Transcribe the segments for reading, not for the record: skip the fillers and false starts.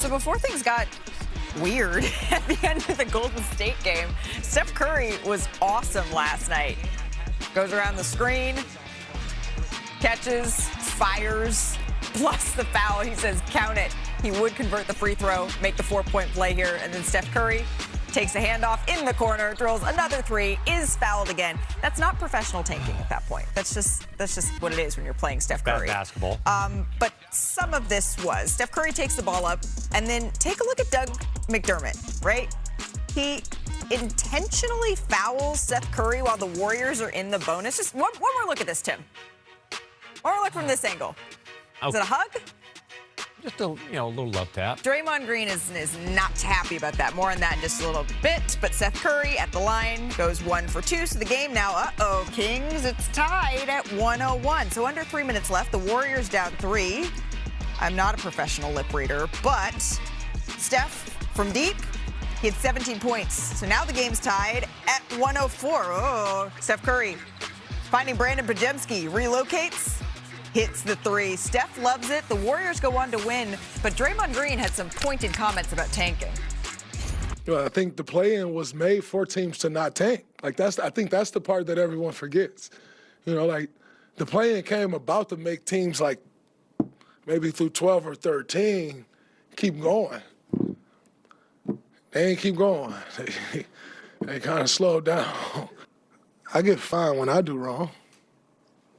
So before things got weird at the end of the Golden State game, Steph Curry was awesome last night. Goes around the screen, catches, fires, plus the foul. He says, count it. He would convert the free throw, make the 4-point play here, and then Steph Curry takes a handoff in the corner, drills another three, is fouled again. That's not professional tanking at that point. That's just what it is when you're playing Steph Curry. Bad basketball. But some of this was Steph Curry takes the ball up, and then take a look at Doug McDermott, right? He intentionally fouls Steph Curry while the Warriors are in the bonus. Just one more look at this, Tim. One more look from this angle. Is it a hug? Just a little love tap. Draymond Green is not happy about that. More on that in just a little bit. But Steph Curry at the line goes 1 for 2. So the game now, Kings, it's tied at 101. So under 3 minutes left. The Warriors down 3. I'm not a professional lip reader, but Steph from deep, he had 17 points. So now the game's tied at 104. Oh, Steph Curry finding Brandon Podziemski, relocates. Hits the three. Steph loves it. The Warriors go on to win, but Draymond Green had some pointed comments about tanking. I think the play-in was made for teams to not tank. I think that's the part that everyone forgets. The play-in came about to make teams maybe through 12 or 13 keep going. They ain't keep going. They kind of slowed down. I get fined when I do wrong.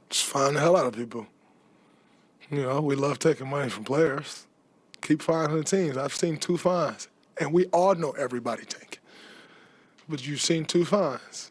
Just fine the hell out of people. We love taking money from players. Keep fining the teams. I've seen 2 fines. And we all know everybody tanking. But you've seen 2 fines.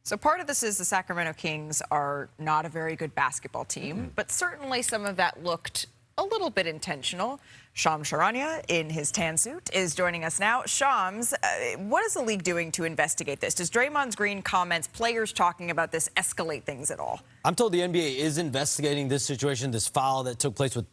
So part of this is the Sacramento Kings are not a very good basketball team, but certainly some of that looked a little bit intentional. Shams Charania, in his tan suit, is joining us now. Shams, what is the league doing to investigate this? Does Draymond Green comments, players talking about this, escalate things at all? I'm told the NBA is investigating this situation, this foul that took place with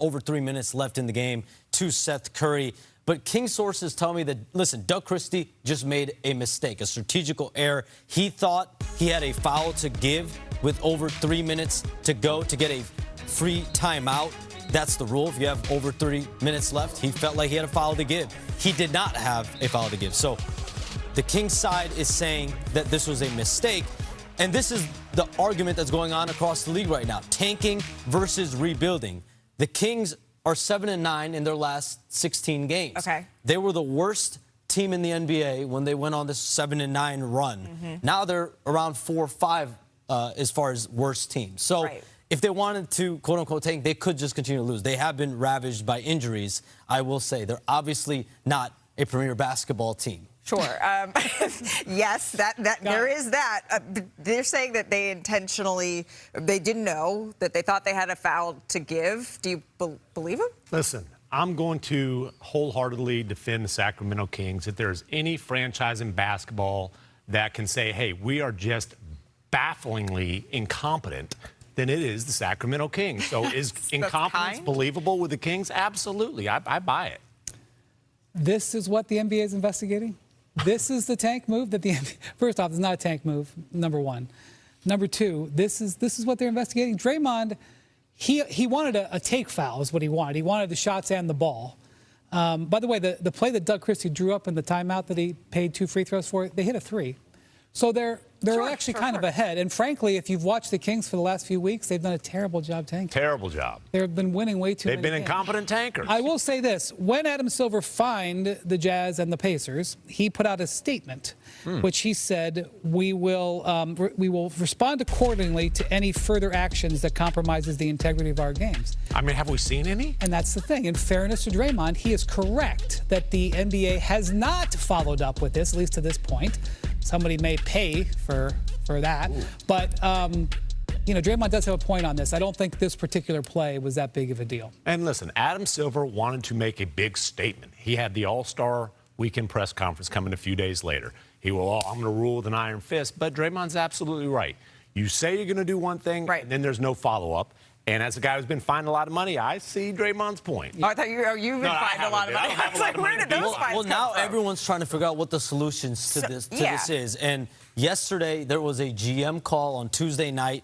over 3 minutes left in the game to Seth Curry. But King sources tell me that, listen, Doug Christie just made a mistake, a strategical error. He thought he had a foul to give with over 3 minutes to go to get a free timeout. That's the rule. If you have over 30 minutes left, he felt like he had a foul to give. He did not have a foul to give. So the Kings side is saying that this was a mistake. And this is the argument that's going on across the league right now. Tanking versus rebuilding. The Kings are 7-9 in their last 16 games. Okay. They were the worst team in the NBA when they went on this 7-9 run. Now they're around 4-5 as far as worst teams. So if they wanted to, quote-unquote, tank, they could just continue to lose. They have been ravaged by injuries, I will say. They're obviously not a premier basketball team. Sure. Yes, there is that. They're saying that they didn't know, that they thought they had a foul to give. Do you believe them? Listen, I'm going to wholeheartedly defend the Sacramento Kings. If there's any franchise in basketball that can say, hey, we are just bafflingly incompetent, then it is the Sacramento Kings. So is incompetence believable with the Kings? Absolutely. I buy it. This is what the NBA is investigating? This is the tank move that the NBA... First off, it's not a tank move, number one. Number two, this is what they're investigating. Draymond, he wanted a take foul is what he wanted. He wanted the shots and the ball. By the way, the play that Doug Christie drew up in the timeout that he paid 2 free throws for, they hit a 3. So they're actually kind of ahead. And frankly, if you've watched the Kings for the last few weeks, they've done a terrible job tanking. Terrible job. They've been winning way too many They've been games. incompetent tankers. I will say this. When Adam Silver fined the Jazz and the Pacers, he put out a statement, which he said, we will respond accordingly to any further actions that compromises the integrity of our games. I mean, have we seen any? And that's the thing. In fairness to Draymond, he is correct that the NBA has not followed up with this, at least to this point. Somebody may pay for that. Ooh. But, Draymond does have a point on this. I don't think this particular play was that big of a deal. And listen, Adam Silver wanted to make a big statement. He had the All-Star Weekend press conference coming a few days later. He will, I'm going to rule with an iron fist. But Draymond's absolutely right. You say you're going to do one thing, and then there's no follow-up. And as a guy who's been fined a lot of money, I see Draymond's point. Oh, I thought you've been fined a lot of money. I was like, where did those fines come now from? Everyone's trying to figure out what the solutions to this is. And yesterday there was a GM call on Tuesday night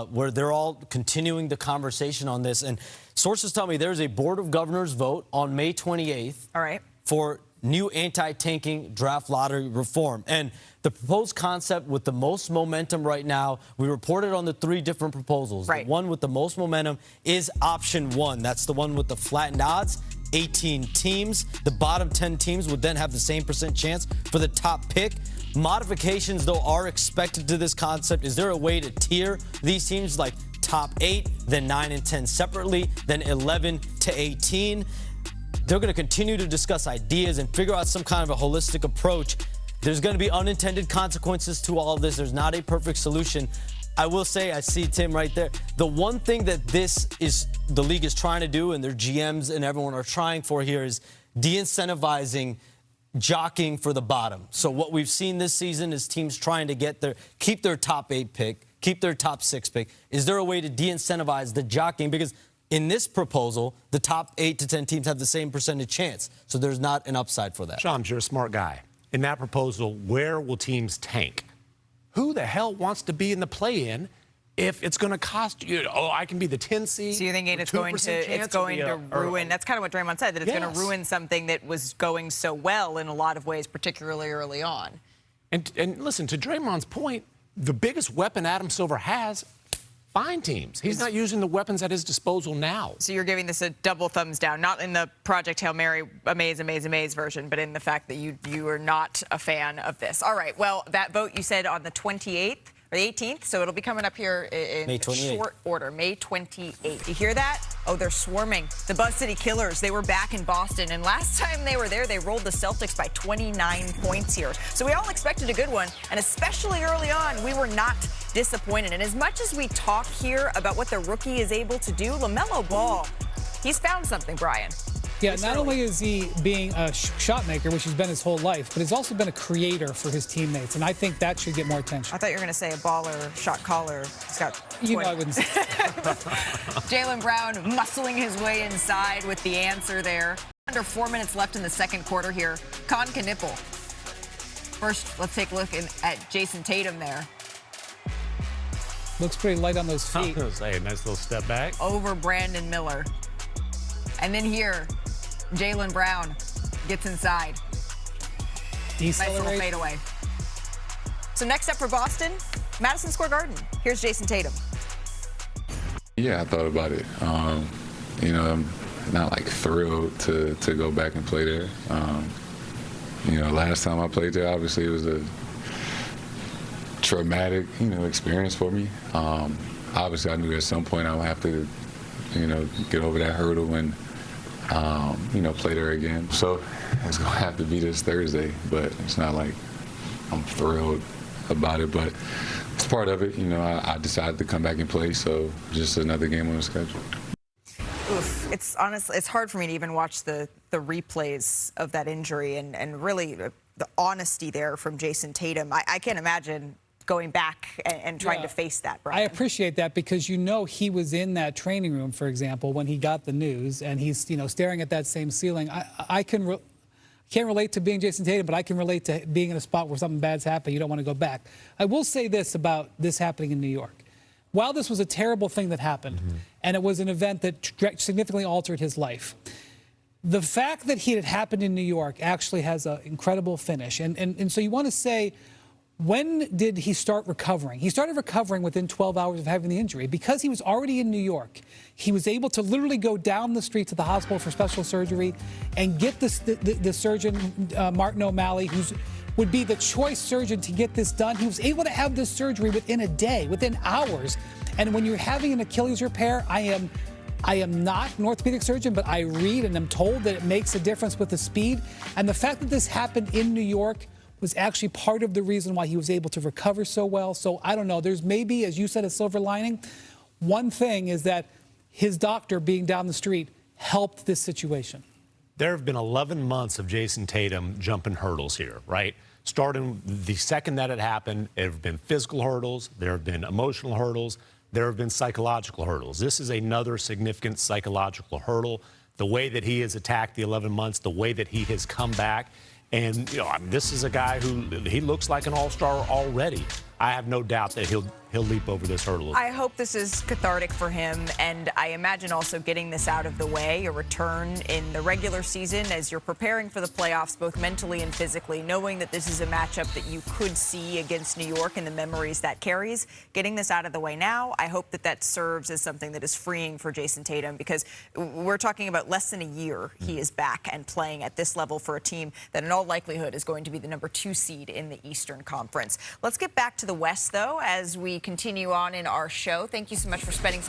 where they're all continuing the conversation on this. And Sources tell me there's a Board of Governors vote on May 28th. All right. For new anti-tanking draft lottery reform. And the proposed concept with the most momentum right now, we reported on the 3 different proposals. Right. The one with the most momentum is option 1. That's the one with the flattened odds. 18 teams. The bottom 10 teams would then have the same percent chance for the top pick. Modifications, though, are expected to this concept. Is there a way to tier these teams, like top 8, then 9 and 10 separately, then 11 to 18? They're going to continue to discuss ideas and figure out some kind of a holistic approach. There's going to be unintended consequences to all of this. There's not a perfect solution. I will say, I see Tim right there. The one thing that the league is trying to do, and their GMs and everyone are trying for here, is de-incentivizing jockeying for the bottom. So what we've seen this season is teams trying to keep their top 8 pick, keep their top 6 pick. Is there a way to de-incentivize the jockeying? Because in this proposal, the top 8 to 10 teams have the same percentage chance. So there's not an upside for that. Shams, you're a smart guy. In that proposal, where will teams tank? Who the hell wants to be in the play-in if it's going to cost you? Oh, I can be the 10 seed. So you're thinking it's going to ruin? That's kind of what Draymond said, that it's going to ruin something that was going so well in a lot of ways, particularly early on. And listen, to Draymond's point, the biggest weapon Adam Silver has, fine teams. He's not using the weapons at his disposal now. So you're giving this a double thumbs down, not in the Project Hail Mary amaze version, but in the fact that you are not a fan of this. All right, well, that vote you said on the 28th or the 18th, so it'll be coming up here in short order, May 28th. You hear that? Oh, they're swarming. The Buzz City Killers, they were back in Boston, and last time they were there, they rolled the Celtics by 29 points here. So we all expected a good one, and especially early on, we were not disappointed. And as much as we talk here about what the rookie is able to do, LaMelo Ball, he's found something, Brian. Yeah, not only is he being a shot maker, which he's been his whole life, but he's also been a creator for his teammates, and I think that should get more attention. I thought you were going to say a baller, shot caller. He's got 20. You know, I wouldn't say. Jaylen Brown muscling his way inside with the answer there. Under 4 minutes left in the second quarter here. Con Knipple. First, let's take a look at Jason Tatum there. Looks pretty light on those feet. I was going to say, a nice little step back. Over Brandon Miller. And then here, Jaylen Brown gets inside. Nice little fadeaway. So next up for Boston, Madison Square Garden. Here's Jason Tatum. Yeah, I thought about it. You know, I'm not like thrilled to go back and play there. You know, last time I played there, obviously it was a traumatic, experience for me. Obviously, I knew at some point I would have to, get over that hurdle and, play there again. So it's gonna have to be this Thursday, but it's not like I'm thrilled about it. But it's part of it. I decided to come back and play, so just another game on the schedule. Oof. It's hard for me to even watch the replays of that injury and really the honesty there from Jason Tatum. I can't imagine going back and trying to face that, Brian. I appreciate that because he was in that training room, for example, when he got the news, and he's staring at that same ceiling. I can't relate to being Jason Tatum, but I can relate to being in a spot where something bad's happened. You don't want to go back. I will say this about this happening in New York. While this was a terrible thing that happened, and it was an event that significantly altered his life, the fact that it happened in New York actually has an incredible finish. And so you want to say, when did he start recovering? He started recovering within 12 hours of having the injury. Because he was already in New York, he was able to literally go down the street to the hospital for special surgery and get the surgeon, Martin O'Malley, who would be the choice surgeon to get this done. He was able to have this surgery within a day, within hours. And when you're having an Achilles repair, I am not an orthopedic surgeon, but I read and I'm told that it makes a difference with the speed. And the fact that this happened in New York was actually part of the reason why he was able to recover so well. So I don't know. There's maybe, as you said, a silver lining. One thing is that his doctor being down the street helped this situation. There have been 11 months of Jason Tatum jumping hurdles here, right? Starting the second that it happened, there have been physical hurdles, there have been emotional hurdles, there have been psychological hurdles. This is another significant psychological hurdle. The way that he has attacked the 11 months, the way that he has come back. And, this is a guy who, he looks like an all-star already. I have no doubt that he'll leap over this hurdle. I hope this is cathartic for him, and I imagine also getting this out of the way, a return in the regular season as you're preparing for the playoffs, both mentally and physically, knowing that this is a matchup that you could see against New York and the memories that carries. Getting this out of the way now, I hope that that serves as something that is freeing for Jason Tatum, because we're talking about less than a year he is back and playing at this level for a team that in all likelihood is going to be the number 2 seed in the Eastern Conference. Let's get back to the West, though, as we continue on in our show. Thank you so much for spending some